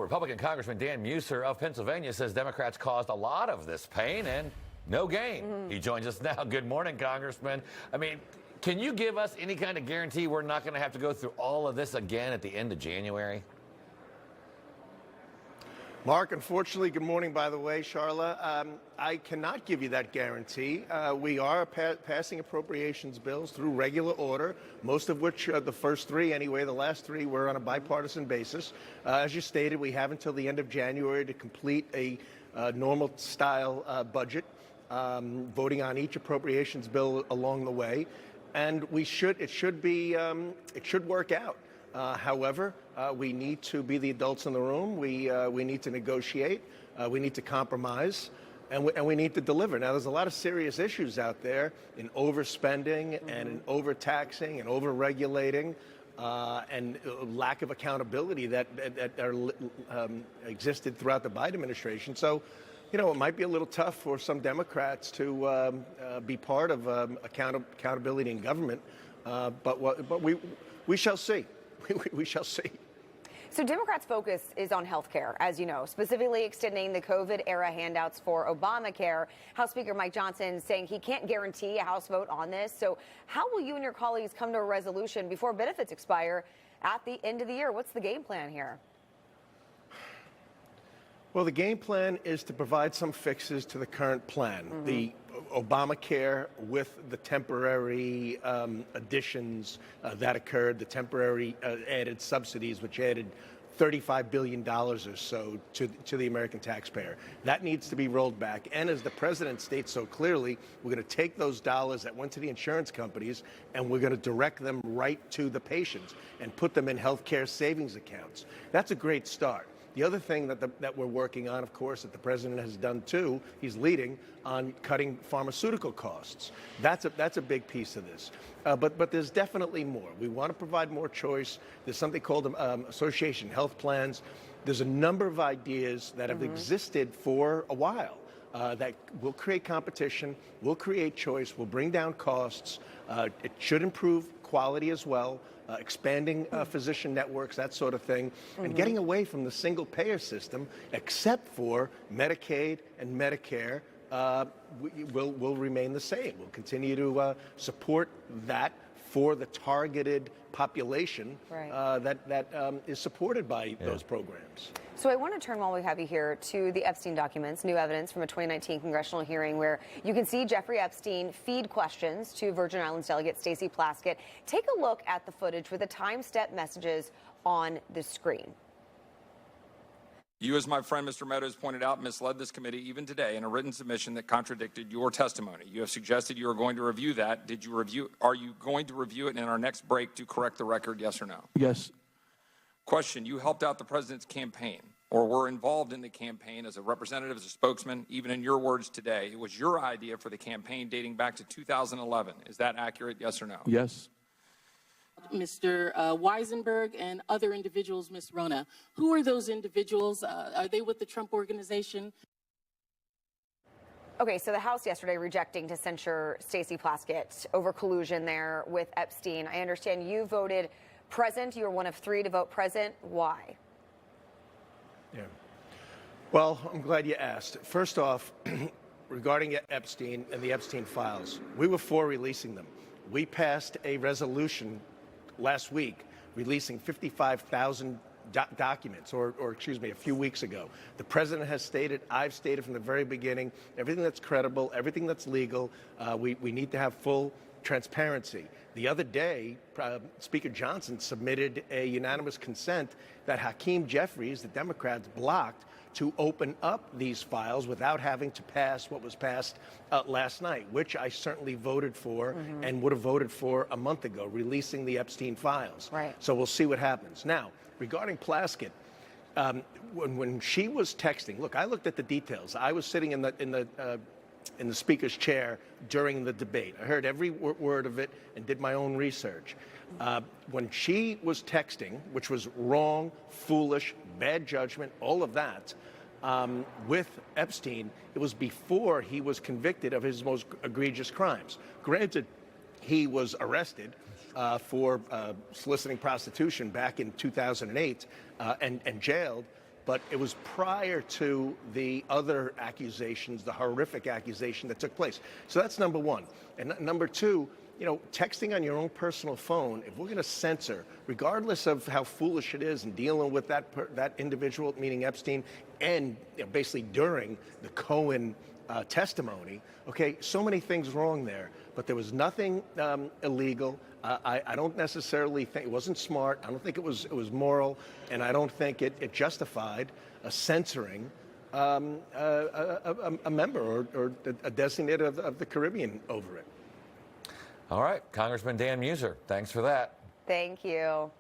Republican Congressman Dan Meuser of Pennsylvania says Democrats caused a lot of this pain and no gain. He joins us now. Good morning, Congressman. I mean, can you give us any kind of guarantee we're not going to have to go through all of this again at the end of January? Mark, unfortunately, good morning, by the way, Charla. I cannot give you that guarantee. We are passing appropriations bills through regular order, most of which, the first three anyway, the last three were on a bipartisan basis. As you stated, we have until the end of January to complete a normal-style budget, voting on each appropriations bill along the way. And it should work out. However, we need to be the adults in the room. We need to negotiate. We need to compromise, and we need to deliver. Now, there's a lot of serious issues out there in overspending and in overtaxing and overregulating and lack of accountability that existed throughout the Biden administration. So, you know, it might be a little tough for some Democrats to be part of accountability in government, but we shall see. We shall see. So Democrats' focus is on health care, as you know, specifically extending the COVID-era handouts for Obamacare. House Speaker Mike Johnson saying he can't guarantee a House vote on this. So how will you and your colleagues come to a resolution before benefits expire at the end of the year? What's the game plan here? Well, the game plan is to provide some fixes to the current plan. The Obamacare with the temporary additions that occurred, the temporary added subsidies, which added $35 billion or so to the American taxpayer. That needs to be rolled back. And as the president states so clearly, we're going to take those dollars that went to the insurance companies and we're going to direct them right to the patients and put them in health care savings accounts. That's a great start. The other thing that we're working on, of course, that the president has done too, he's leading on cutting pharmaceutical costs. That's a big piece of this. But there's definitely more. We want to provide more choice. There's something called association health plans. There's a number of ideas that have existed for a while that will create competition, will create choice, will bring down costs. It should improve quality as well. Expanding physician networks, that sort of thing, and getting away from the single-payer system, except for Medicaid and Medicare, will remain the same. We'll continue to support that for the targeted population that is supported by those programs. So I want to turn, while we have you here, to the Epstein documents, new evidence from a 2019 congressional hearing where you can see Jeffrey Epstein feed questions to Virgin Islands delegate Stacey Plaskett. Take a look at the footage with the time-step messages on the screen. You, as my friend Mr. Meadows pointed out, misled this committee even today in a written submission that contradicted your testimony. You have suggested you are going to review that. Are you going to review it in our next break to correct the record, yes or no? Yes. Question, you helped out the president's campaign or were involved in the campaign as a representative, as a spokesman, even in your words today. It was your idea for the campaign dating back to 2011. Is that accurate, yes or no? Yes. Mr. Weisenberg and other individuals, Ms. Rona. Who are those individuals? Are they with the Trump organization? Okay, so the House yesterday rejecting to censure Stacey Plaskett over collusion there with Epstein. I understand you voted present. You were one of three to vote present. Why? Yeah. Well, I'm glad you asked. First off, regarding Epstein and the Epstein files, we were for releasing them. We passed a resolution last week releasing 55,000 documents, or excuse me, a few weeks ago. The president has stated, I've stated from the very beginning, everything that's credible, everything that's legal, we need to have full transparency. The other day, Speaker Johnson submitted a unanimous consent that Hakeem Jeffries, the Democrats, blocked to open up these files without having to pass what was passed last night, which I certainly voted for and would have voted for a month ago, releasing the Epstein files. Right. So we'll see what happens. Now, regarding Plaskett, when she was texting, look, I looked at the details. I was sitting in the speaker's chair during the debate. I heard every word of it and did my own research. When she was texting, which was wrong, foolish, bad judgment, all of that, with Epstein, it was before he was convicted of his most egregious crimes. Granted, he was arrested for soliciting prostitution back in 2008 and jailed. but it was prior to the other accusations, the horrific accusation that took place. So that's number one. And number two, you know, texting on your own personal phone, if we're going to censor, regardless of how foolish it is in dealing with that individual, meaning Epstein, and basically during the Cohen testimony, okay, so many things wrong there, but there was nothing illegal. I don't necessarily think it wasn't smart. I don't think it was moral, and I don't think it justified censoring a member or a designated of the Caribbean over it. All right, Congressman Dan Meuser, thanks for that. Thank you.